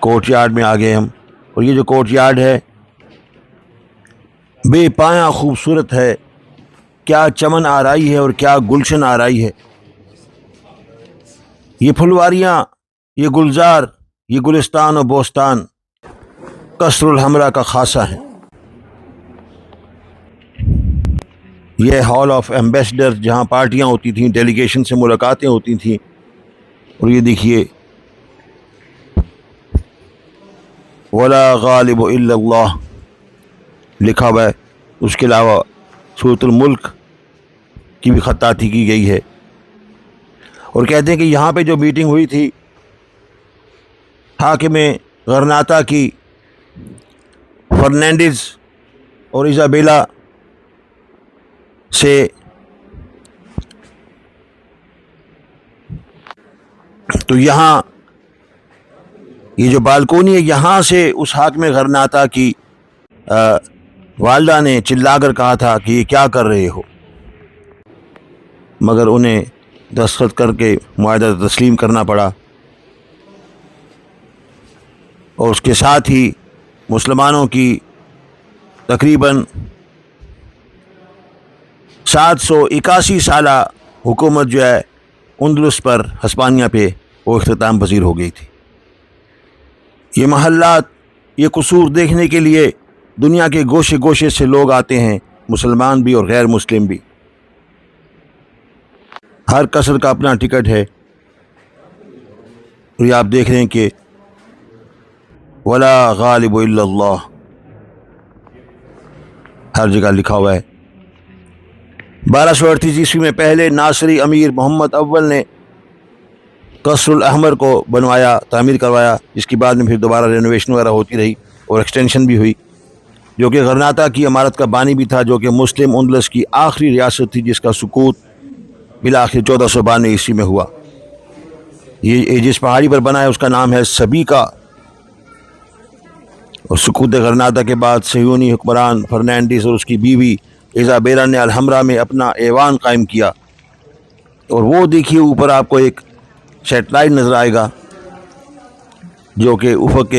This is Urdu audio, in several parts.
کورٹ یارڈ میں آ گئے ہم، اور یہ جو کورٹ یارڈ ہے بے پایاں خوبصورت ہے، کیا چمن آرائی ہے اور کیا گلشن آرائی ہے. یہ پھلواریاں، یہ گلزار، یہ گلستان و بوستان قصر الحمرا کا خاصہ ہے. یہ ہال آف ایمبیسڈر جہاں پارٹیاں ہوتی تھیں، ڈیلیگیشن سے ملاقاتیں ہوتی تھیں. اور یہ دیکھیے ولا غالب الا اللہ لکھا ہوا ہے. اس کے علاوہ سورۃ الملک کی بھی خطاطی کی گئی ہے. اور کہتے ہیں کہ یہاں پہ جو میٹنگ ہوئی تھی حاکم غرناطہ کی فرنینڈز اور ایزابیلا سے، تو یہاں یہ جو بالکونی ہے یہاں سے اس حاکم غرناطہ کی والدہ نے چلا کر کہا تھا کہ یہ کیا کر رہے ہو، مگر انہیں دستخط کر کے معاہدہ تسلیم کرنا پڑا. اور اس کے ساتھ ہی مسلمانوں کی تقریباً 781 سالہ حکومت جو ہے اندلس پر، ہسپانیہ پہ، وہ اختتام پذیر ہو گئی تھی. یہ محلات، یہ قصور دیکھنے کے لیے دنیا کے گوشے گوشے سے لوگ آتے ہیں، مسلمان بھی اور غیر مسلم بھی. ہر قصر کا اپنا ٹکٹ ہے. اور یہ آپ دیکھ رہے ہیں کہ ولا غالب الا اللہ ہر جگہ لکھا ہوا ہے. 1238 عیسوی میں پہلے ناصری امیر محمد اول نے قصر الاحمر کو بنوایا، تعمیر کروایا، جس کے بعد میں پھر دوبارہ رینوویشن وغیرہ ہوتی رہی اور ایکسٹینشن بھی ہوئی، جو کہ غرناطہ کی عمارت کا بانی بھی تھا، جو کہ مسلم اندلس کی آخری ریاست تھی جس کا سقوط بالآخر 1492 عیسوی میں ہوا. یہ جس پہاڑی پر بنا ہے اس کا نام ہے سبیکا. اور سقوط غرناطہ کے بعد صہیونی حکمران فرنینڈز اور اس کی بیوی ایزابیلا نے الحمرا میں اپنا ایوان قائم کیا. اور وہ دیکھیے اوپر آپ کو ایک سیٹلائٹ نظر آئے گا جو کہ افق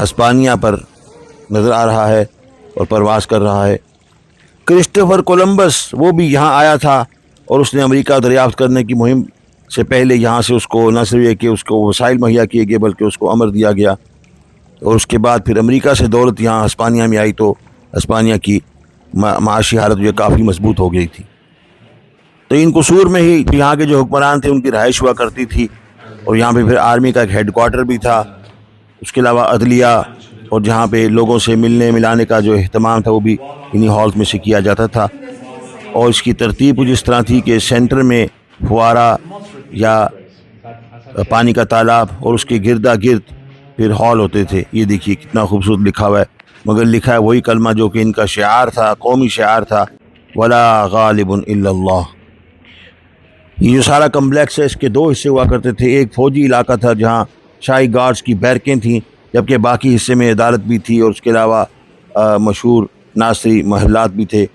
ہسپانیہ پر نظر آ رہا ہے اور پرواز کر رہا ہے. کرسٹوفر کولمبس وہ بھی یہاں آیا تھا اور اس نے امریکہ دریافت کرنے کی مہم سے پہلے یہاں سے اس کو نہ صرف یہ کہ اس کو وسائل مہیا کیے گئے بلکہ اس کو امر دیا گیا. اور اس کے بعد پھر امریکہ سے دولت یہاں ہسپانیہ میں آئی تو ہسپانیہ کی معاشی حالت جو کافی مضبوط ہو گئی تھی. تو ان قصور میں ہی یہاں کے جو حکمران تھے ان کی رہائش ہوا کرتی تھی. اور یہاں پہ پھر آرمی کا ایک ہیڈ کوارٹر بھی تھا. اس کے علاوہ عدلیہ اور جہاں پہ لوگوں سے ملنے ملانے کا جو اہتمام تھا وہ بھی انہی ہالز میں سے کیا جاتا تھا. اور اس کی ترتیب کچھ اس طرح تھی کہ سینٹر میں فوارہ یا پانی کا تالاب اور اس کے گردا گرد پھر ہال ہوتے تھے. یہ دیکھیے کتنا خوبصورت لکھا ہوا ہے، مگر لکھا ہے وہی کلمہ جو کہ ان کا شعار تھا، قومی شعار تھا، ولا غالب الا اللہ. یہ جو سارا کمپلیکس ہے اس کے دو حصے ہوا کرتے تھے. ایک فوجی علاقہ تھا جہاں شاہی گارڈز کی بیرکیں تھیں، جبکہ باقی حصے میں عدالت بھی تھی اور اس کے علاوہ مشہور ناصری محلات بھی تھے.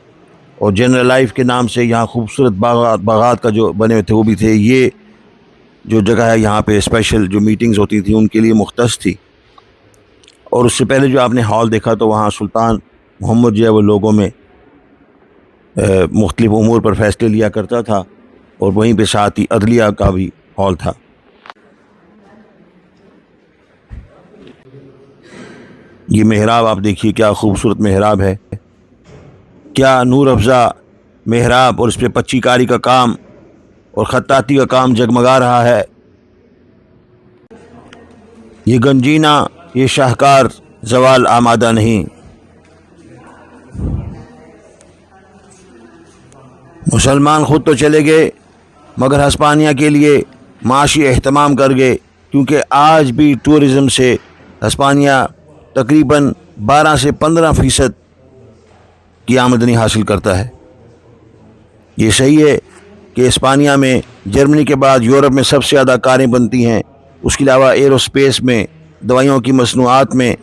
اور جنرل لائف کے نام سے یہاں خوبصورت باغات کا جو بنے ہوئے تھے وہ بھی تھے. یہ جو جگہ ہے یہاں پہ اسپیشل جو میٹنگز ہوتی تھیں ان کے لیے مختص تھی. اور اس سے پہلے جو آپ نے ہال دیکھا تو وہاں سلطان محمد جو ہے وہ لوگوں میں مختلف امور پر فیصلے لیا کرتا تھا، اور وہیں پہ ساتھ ہی عدلیہ کا بھی ہال تھا. یہ محراب آپ دیکھیے کیا خوبصورت محراب ہے، کیا نور افزا محراب، اور اس پہ پچی کاری کا کام اور خطاطی کا کام جگمگا رہا ہے. یہ گنجینہ، یہ شاہکار زوال آمادہ نہیں. مسلمان خود تو چلے گئے مگر ہسپانیہ کے لیے معاشی اہتمام کر گئے، کیونکہ آج بھی ٹورزم سے ہسپانیہ تقریباً 12 سے 15% کی آمدنی حاصل کرتا ہے. یہ صحیح ہے کہ ہسپانیہ میں جرمنی کے بعد یورپ میں سب سے زیادہ کاریں بنتی ہیں. اس کے علاوہ ایروسپیس میں، دوائیوں کی مصنوعات میں،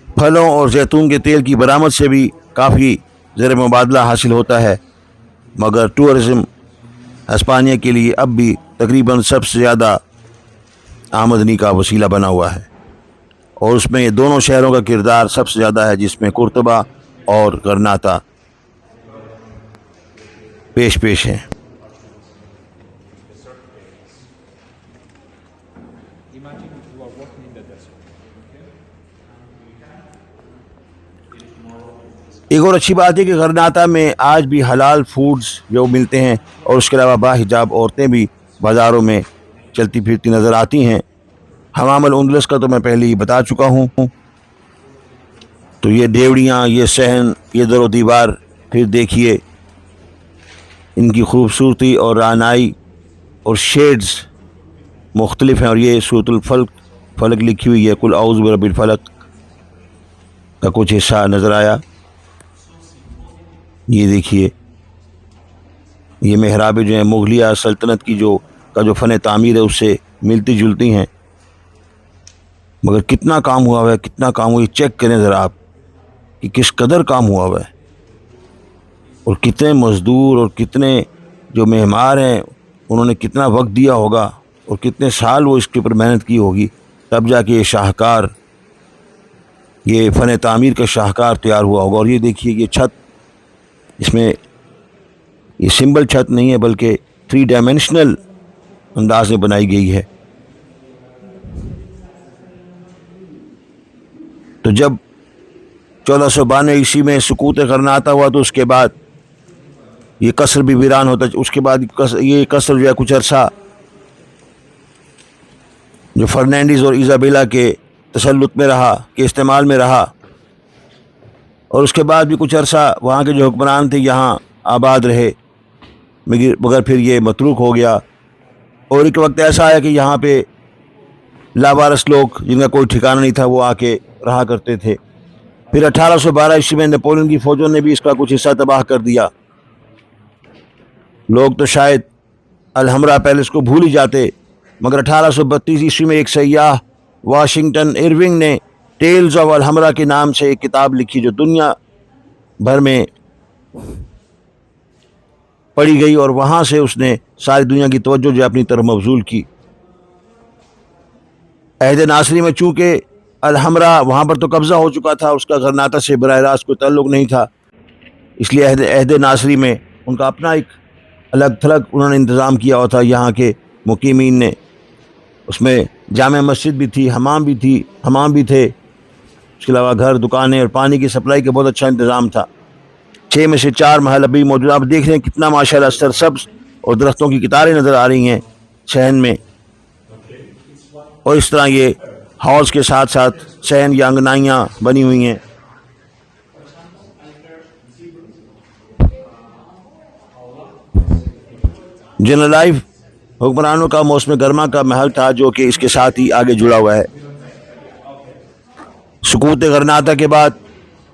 پھلوں اور زیتون کے تیل کی برآمد سے بھی کافی زر مبادلہ حاصل ہوتا ہے. مگر ٹورزم ہسپانیہ کے لیے اب بھی تقریباً سب سے زیادہ آمدنی کا وسیلہ بنا ہوا ہے، اور اس میں یہ دونوں شہروں کا کردار سب سے زیادہ ہے، جس میں قرطبہ اور غرناطہ پیش ہیں۔ Imagine you are walking in the desert. ایک اور اچھی بات ہے کہ غرناطہ میں آج بھی حلال فوڈز جو ملتے ہیں، اور اس کے علاوہ باحجاب عورتیں بھی بازاروں میں چلتی پھرتی نظر آتی ہیں۔ حمام الاندلس کا تو میں پہلے ہی بتا چکا ہوں۔ تو یہ ڈیوڑیاں، یہ صحن، یہ در و دیوار پھر دیکھیے، ان کی خوبصورتی اور رعنائی اور شیڈز مختلف ہیں، اور یہ سورۃ فلق لکھی ہوئی ہے، قل اعوذ برب الفلق کا کچھ حصہ نظر آیا۔ یہ دیکھیے، یہ محرابیں جو ہیں مغلیہ سلطنت کی جو فن تعمیر ہے اس سے ملتی جلتی ہیں، مگر کتنا کام ہوا ہوا ہے، کتنا کام ہوا ہے، چیک کریں ذرا آپ کہ کس قدر کام ہوا ہوا ہے، اور کتنے مزدور اور کتنے جو معمار ہیں انہوں نے کتنا وقت دیا ہوگا، اور کتنے سال وہ اس کے اوپر محنت کی ہوگی، تب جا کے یہ شاہکار، یہ فن تعمیر کا شاہکار تیار ہوا ہوگا۔ اور یہ دیکھیے، یہ چھت، اس میں یہ سمبل چھت نہیں ہے بلکہ 3 ڈائمینشنل انداز میں بنائی گئی ہے۔ تو جب 1492 عیسوی میں سقوط غرناطہ ہوا تو اس کے بعد یہ قصر بھی ویران ہوتا، اس کے بعد یہ قصر جو ہے کچھ عرصہ جو فرنینڈز اور ایزابیلا کے تسلط میں رہا، کے استعمال میں رہا، اور اس کے بعد بھی کچھ عرصہ وہاں کے جو حکمران تھے یہاں آباد رہے، مگر پھر یہ متروک ہو گیا، اور ایک وقت ایسا آیا کہ یہاں پہ لاوارث لوگ جن کا کوئی ٹھکانہ نہیں تھا وہ آ کے رہا کرتے تھے۔ پھر 1812 عیسوی میں نیپولین کی فوجوں نے بھی اس کا کچھ حصہ تباہ کر دیا۔ لوگ تو شاید الحمرا پیلس کو بھول ہی جاتے، مگر 1832 عیسوی میں ایک سیاح واشنگٹن ارونگ نے ٹیلز آف الحمرا کے نام سے ایک کتاب لکھی جو دنیا بھر میں پڑھی گئی، اور وہاں سے اس نے ساری دنیا کی توجہ جو اپنی طرف مبذول کی۔ عہد ناصری میں چونکہ الحمرا وہاں پر تو قبضہ ہو چکا تھا، اس کا غرناطہ سے براہ راست کوئی تعلق نہیں تھا، اس لیے عہد ناصری میں ان کا اپنا ایک الگ تھلگ انہوں نے انتظام کیا ہوا تھا یہاں کے مقیمین نے۔ اس میں جامع مسجد بھی تھی، حمام بھی تھے، اس کے علاوہ گھر، دکانیں اور پانی کی سپلائی کا بہت اچھا انتظام تھا۔ 6 میں سے 4 محل ابھی موجود، آپ دیکھ رہے ہیں کتنا ماشاءاللہ سرسبز اور درختوں کی قطاریں نظر آ رہی ہیں صحن میں، اور اس طرح یہ ہالز کے ساتھ ساتھ صحن یا انگنائیاں بنی ہوئی ہیں۔ جنرل لائف حکمرانوں کا موسم گرما کا محل تھا جو کہ اس کے ساتھ ہی آگے جڑا ہوا ہے۔ سقوط غرناطہ کے بعد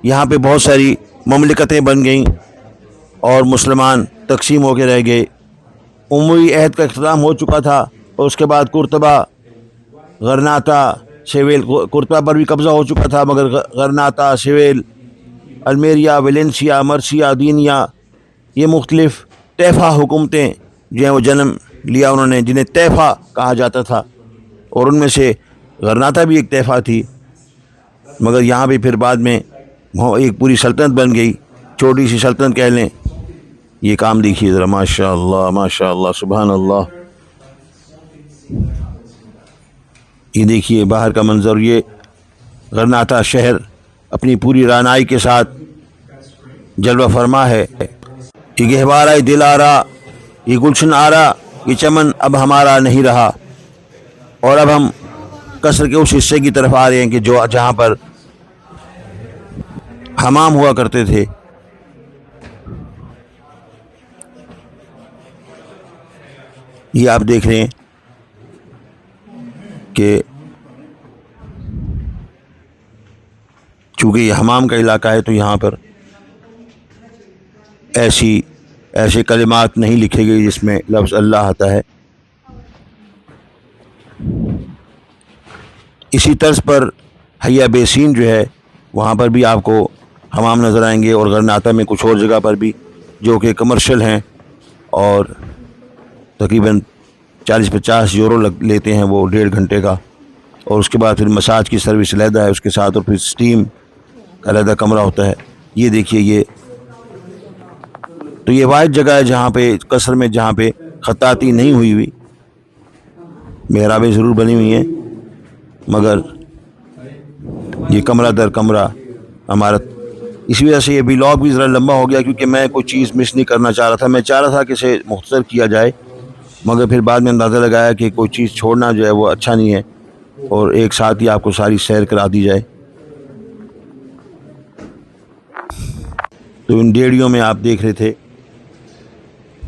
یہاں پہ بہت ساری مملکتیں بن گئیں اور مسلمان تقسیم ہو کے رہ گئے۔ اموی عہد کا اختتام ہو چکا تھا، اور اس کے بعد قرطبہ، غرناطہ، سیویل، قرطبہ پر بھی قبضہ ہو چکا تھا، مگر غرناطہ، سیویل، المیریا، ویلنسیا، مرسیا، دینیا، یہ مختلف طیفہ حکومتیں جو ہیں وہ جنم لیا انہوں نے، جنہیں طیفہ کہا جاتا تھا، اور ان میں سے غرناطہ بھی ایک طیفہ تھی، مگر یہاں بھی پھر بعد میں ایک پوری سلطنت بن گئی، چھوٹی سی سلطنت کہہ لیں۔ یہ کام دیکھیے ذرا، ماشاء اللہ ماشاء اللہ، سبحان اللہ۔ یہ دیکھیے باہر کا منظر، یہ غرناطہ شہر اپنی پوری رعنائی کے ساتھ جلوہ فرما ہے۔ یہ گہوارہ دل آرا، یہ گلشن آرا، یہ چمن اب ہمارا نہیں رہا، اور اب ہم قصر کے اس حصے کی طرف آ رہے ہیں کہ جہاں پر حمام ہوا کرتے تھے۔ یہ آپ دیکھ رہے ہیں کہ چونکہ یہ حمام کا علاقہ ہے تو یہاں پر ایسے کلمات نہیں لکھے گئے جس میں لفظ اللہ آتا ہے۔ اسی طرز پر حیا بیسین جو ہے وہاں پر بھی آپ کو حمام نظر آئیں گے، اور غرناطہ میں کچھ اور جگہ پر بھی جو کہ کمرشل ہیں، اور تقریباً 40-50 یورو لیتے ہیں وہ 1.5 گھنٹے کا، اور اس کے بعد پھر مساج کی سروس علیحدہ ہے اس کے ساتھ، اور پھر سٹیم کا علیحدہ کمرہ ہوتا ہے۔ یہ دیکھیے، یہ تو یہ واحد جگہ ہے جہاں پہ قصر میں جہاں پہ خطاطی نہیں ہوئی، محرابیں ضرور بنی ہوئی ہیں، مگر یہ کمرہ در کمرہ عمارت۔ اسی وجہ سے یہ ولاگ بھی ذرا لمبا ہو گیا، کیونکہ میں کوئی چیز مس نہیں کرنا چاہ رہا تھا۔ میں چاہ رہا تھا کہ اسے مختصر کیا جائے، مگر پھر بعد میں اندازہ لگایا کہ کوئی چیز چھوڑنا جو ہے وہ اچھا نہیں ہے، اور ایک ساتھ ہی آپ کو ساری سیر کرا دی جائے۔ تو ان ڈیڑھیوں میں آپ دیکھ رہے تھے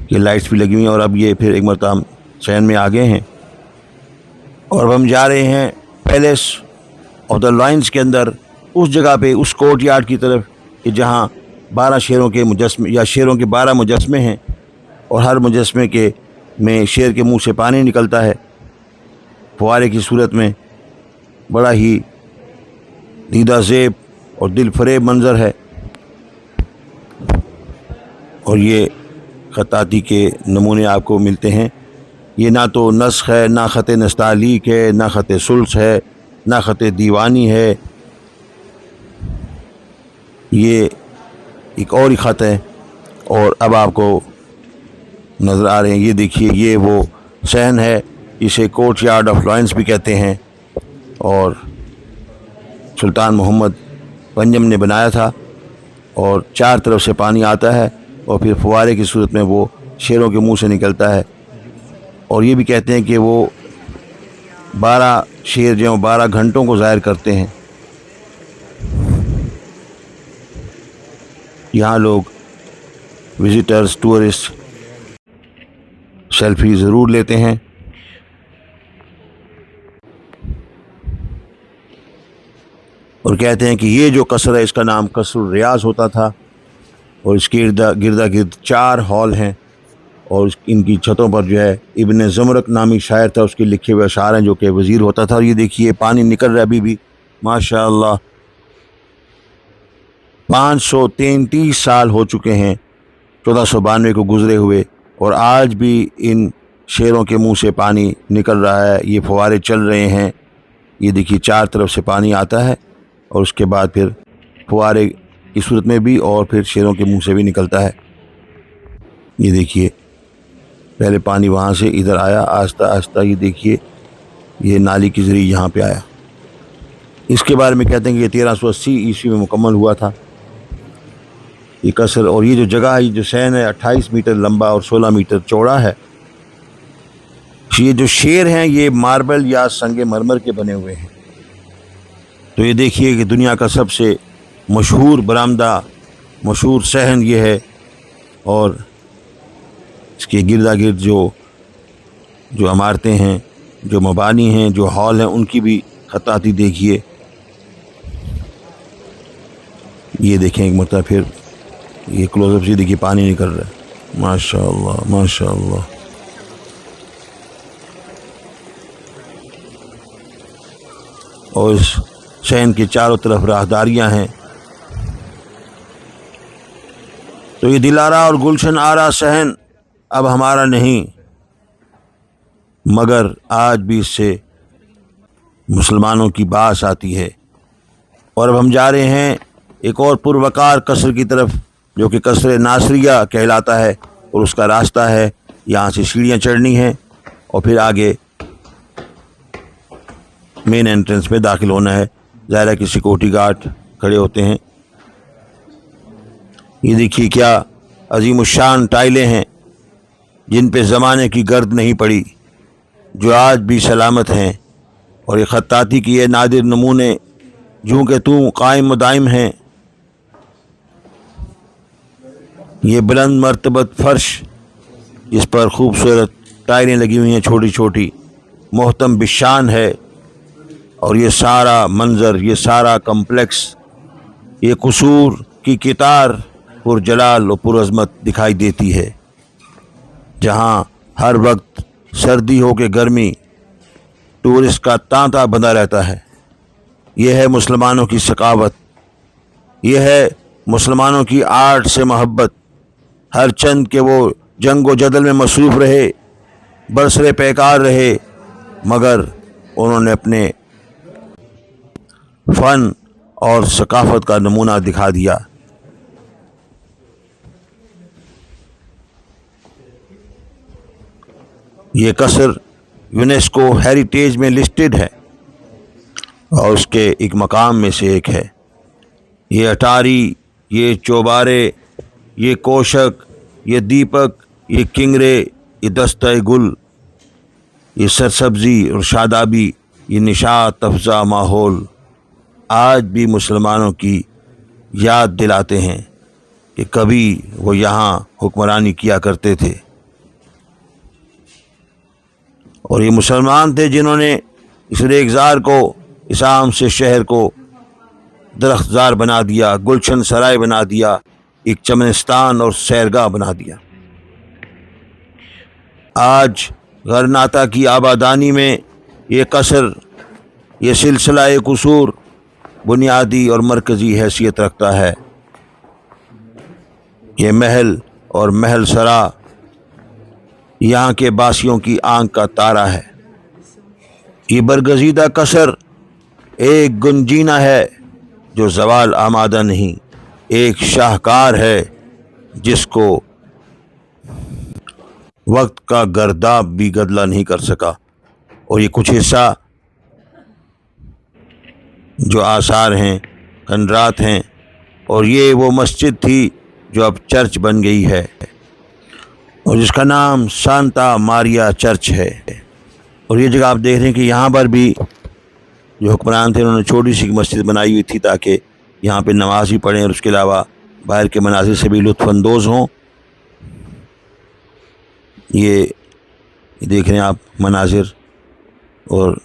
کہ لائٹس بھی لگی ہوئی ہیں، اور اب یہ پھر ایک مرتبہ چین میں آگے ہیں، اور اب ہم جا رہے ہیں پیلس آف دا لائنز کے اندر، اس جگہ پہ، اس کورٹ یارڈ کی طرف کہ جہاں 12 شیروں کے مجسمے یا شیروں کے 12 مجسمے ہیں، اور ہر مجسمے کے میں شیر کے منہ سے پانی نکلتا ہے فوارے کی صورت میں۔ بڑا ہی دیدہ زیب اور دل فریب منظر ہے، اور یہ خطاطی کے نمونے آپ کو ملتے ہیں۔ یہ نہ تو نسخ ہے، نہ خط نستعلیق ہے، نہ خط ثلث ہے، نہ خط دیوانی ہے، یہ ایک اور ہی خط ہے۔ اور اب آپ کو نظر آ رہے ہیں، یہ دیکھیے، یہ وہ صحن ہے جسے کورٹ یارڈ آف لائنز بھی کہتے ہیں، اور سلطان محمد پنجم نے بنایا تھا، اور 4 طرف سے پانی آتا ہے، اور پھر فوارے کی صورت میں وہ شیروں کے منہ سے نکلتا ہے۔ اور یہ بھی کہتے ہیں کہ وہ 12 شیر جو 12 گھنٹوں کو ظاہر کرتے ہیں۔ یہاں لوگ وزٹرز، ٹورسٹ سیلفی ضرور لیتے ہیں۔ اور کہتے ہیں کہ یہ جو قصر ہے اس کا نام قصر الریاض ہوتا تھا، اور اس کے گردا گرد 4 ہال ہیں، اور ان کی چھتوں پر جو ہے ابن زمرک نامی شاعر تھا، اس کے لکھے ہوئے اشعار ہیں جو کہ وزیر ہوتا تھا۔ اور یہ دیکھیے پانی نکل رہا ہے ابھی بھی، ماشاء اللہ۔ 533 سال ہو چکے ہیں 1492 کو گزرے ہوئے، اور آج بھی ان شیروں کے منہ سے پانی نکل رہا ہے، یہ فوارے چل رہے ہیں۔ یہ دیکھیے 4 طرف سے پانی آتا ہے، اور اس کے بعد پھر فوارے کی صورت میں بھی، اور پھر شیروں کے منہ سے بھی نکلتا ہے۔ یہ دیکھیے پہلے پانی وہاں سے ادھر آیا، آہستہ آہستہ یہ دیکھیے یہ نالی کے ذریعے یہاں پہ آیا۔ اس کے بارے میں کہتے ہیں کہ یہ 1380 عیسوی میں مکمل ہوا تھا یہ قصر۔ اور یہ جو جگہ ہے، یہ جو صحن ہے 28 میٹر لمبا اور 16 میٹر چوڑا ہے۔ یہ جو شیر ہیں یہ ماربل یا سنگ مرمر کے بنے ہوئے ہیں۔ تو یہ دیکھیے کہ دنیا کا سب سے مشہور برآمدہ، مشہور صحن یہ ہے، اور اس کے گردا گرد جو عمارتیں ہیں، جو مبانی ہیں، جو ہال ہیں، ان کی بھی خطاطی دیکھیے۔ یہ دیکھیں ایک مرتبہ پھر یہ کلوز اپ سے دیکھیے پانی نکل رہا ہے، ماشاء اللہ ماشاء اللہ۔ اور اس صحن کے چاروں طرف راہداریاں ہیں۔ تو یہ دلارا اور گلشن آرا صحن اب ہمارا نہیں، مگر آج بھی اس سے مسلمانوں کی باس آتی ہے۔ اور اب ہم جا رہے ہیں ایک اور پروقار قصر کی طرف، جو کہ قصر ناصریہ کہلاتا ہے، اور اس کا راستہ ہے یہاں سے سیڑھیاں چڑھنی ہیں، اور پھر آگے مین انٹرنس میں داخل ہونا ہے۔ ظاہر ہے کہ سیکورٹی گارڈ کھڑے ہوتے ہیں۔ یہ دیکھیے کیا عظیم الشان ٹائلیں ہیں، جن پہ زمانے کی گرد نہیں پڑی، جو آج بھی سلامت ہیں۔ اور یہ خطاطی کی یہ نادر نمونے جوں کہ توں قائم و دائم ہیں۔ یہ بلند مرتبت فرش جس پر خوبصورت ٹائلیں لگی ہوئی ہیں چھوٹی چھوٹی، محتم بالشان ہے۔ اور یہ سارا منظر، یہ سارا کمپلیکس، یہ قصور کی کتار پر جلال و پر عظمت دکھائی دیتی ہے، جہاں ہر وقت سردی ہو کہ گرمی ٹورسٹ کا تانتا بندہ رہتا ہے۔ یہ ہے مسلمانوں کی ثقافت، یہ ہے مسلمانوں کی آرٹ سے محبت۔ ہر چند کہ وہ جنگ و جدل میں مصروف رہے، برسر پیکار رہے، مگر انہوں نے اپنے فن اور ثقافت کا نمونہ دکھا دیا۔ یہ قصر یونیسکو ہیریٹیج میں لسٹڈ ہے اور اس کے ایک مقام میں سے ایک ہے۔ یہ اٹاری، یہ چوبارے، یہ کوشک، یہ دیپک، یہ کنگرے، یہ دستہ گل، یہ سرسبزی اور شادابی، یہ نشاط افزا ماحول آج بھی مسلمانوں کی یاد دلاتے ہیں کہ کبھی وہ یہاں حکمرانی کیا کرتے تھے، اور یہ مسلمان تھے جنہوں نے اس ریگزار کو، اس عام سے شہر کو درخت زار بنا دیا، گلشن سرائے بنا دیا، ایک چمنستان اور سیرگاہ بنا دیا۔ آج غرناطہ کی آبادانی میں یہ قصر، یہ سلسلہ قصور بنیادی اور مرکزی حیثیت رکھتا ہے۔ یہ محل اور محل سرا یہاں کے باسیوں کی آنکھ کا تارا ہے۔ یہ برگزیدہ قصر ایک گنجینہ ہے جو زوال آمادہ نہیں، ایک شاہکار ہے جس کو وقت کا گرداب بھی گدلہ نہیں کر سکا، اور یہ کچھ حصہ جو آثار ہیں، کھنڈرات ہیں، اور یہ وہ مسجد تھی جو اب چرچ بن گئی ہے اور جس کا نام سانتا ماریا چرچ ہے۔ اور یہ جگہ آپ دیکھ رہے ہیں کہ یہاں پر بھی جو حکمران تھے انہوں نے چھوٹی سی مسجد بنائی ہوئی تھی تاکہ یہاں پہ نماز بھی پڑھیں اور اس کے علاوہ باہر کے مناظر سے بھی لطف اندوز ہوں۔ یہ دیکھ رہے ہیں آپ مناظر، اور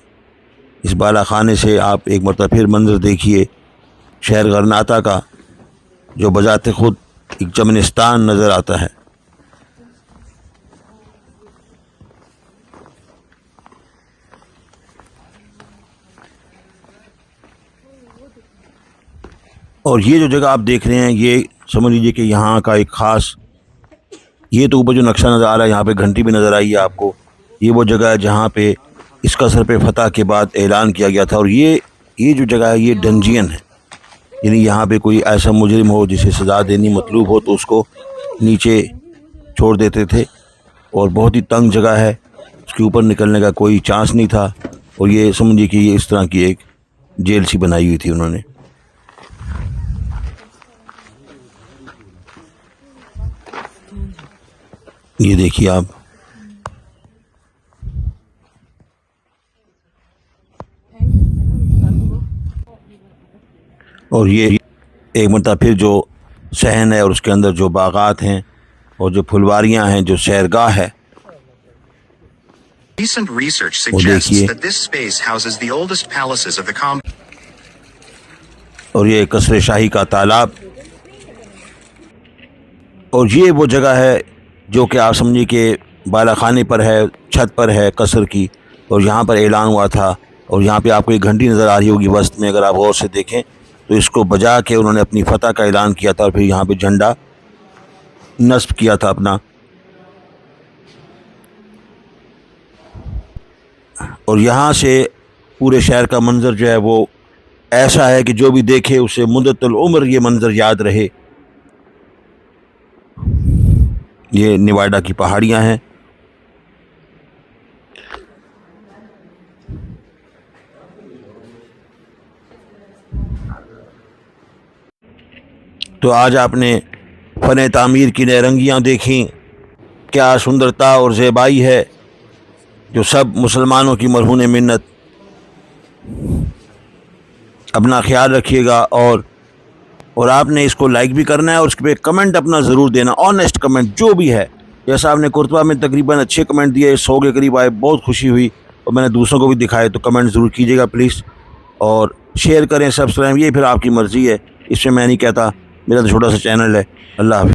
اس بالا خانے سے آپ ایک مرتبہ پھر منظر دیکھیے شہر غرناطہ کا، جو بذات خود ایک چمنستان نظر آتا ہے۔ اور یہ جو جگہ آپ دیکھ رہے ہیں یہ سمجھ لیجیے کہ یہاں کا ایک خاص، یہ تو اوپر جو نقشہ نظر آ رہا ہے، یہاں پہ گھنٹی بھی نظر آئی ہے آپ کو، یہ وہ جگہ ہے جہاں پہ اس قصر پہ فتح کے بعد اعلان کیا گیا تھا۔ اور یہ جو جگہ ہے یہ ڈنجین ہے، یعنی یہاں پہ کوئی ایسا مجرم ہو جسے سزا دینی مطلوب ہو تو اس کو نیچے چھوڑ دیتے تھے، اور بہت ہی تنگ جگہ ہے، اس کے اوپر نکلنے کا کوئی چانس نہیں تھا، اور یہ سمجھیے کہ یہ اس طرح کی ایک جیل سی بنائی ہوئی تھی انہوں نے۔ یہ دیکھیے آپ، اور یہ ایک مرتبہ پھر جو صحن ہے اور اس کے اندر جو باغات ہیں اور جو پھلواریاں ہیں، جو سیرگاہ ہے، Recent research suggests that this space houses the oldest palaces of the complex. اور یہ قصر شاہی کا تالاب، اور یہ وہ جگہ ہے جو کہ آپ سمجھیے کہ بالا خانے پر ہے، چھت پر ہے قصر کی، اور یہاں پر اعلان ہوا تھا، اور یہاں پہ آپ کو ایک گھنٹی نظر آ رہی ہوگی وسط میں، اگر آپ غور سے دیکھیں تو اس کو بجا کے انہوں نے اپنی فتح کا اعلان کیا تھا، اور پھر یہاں پہ جھنڈا نصب کیا تھا اپنا۔ اور یہاں سے پورے شہر کا منظر جو ہے وہ ایسا ہے کہ جو بھی دیکھے اسے مدت العمر یہ منظر یاد رہے۔ یہ نیواڈا کی پہاڑیاں ہیں، تو آج آپ نے فن تعمیر کی نئے رنگیاں دیکھیں، کیا سندرتا اور زیبائی ہے، جو سب مسلمانوں کی مرہون منت۔ اپنا خیال رکھیے گا، اور آپ نے اس کو لائک بھی کرنا ہے، اور اس پہ کمنٹ اپنا ضرور دینا، آنیسٹ کمنٹ جو بھی ہے۔ جیسا آپ نے قرطبہ میں تقریباً اچھے کمنٹ دیے، 100 کے قریب آئے، بہت خوشی ہوئی، اور میں نے دوسروں کو بھی دکھائے، تو کمنٹ ضرور کیجیے گا پلیز، اور شیئر کریں، سبسکرائب، یہ پھر آپ کی مرضی ہے، اس میں میں نہیں کہتا، میرا تو چھوٹا سا چینل ہے۔ اللہ حافظ۔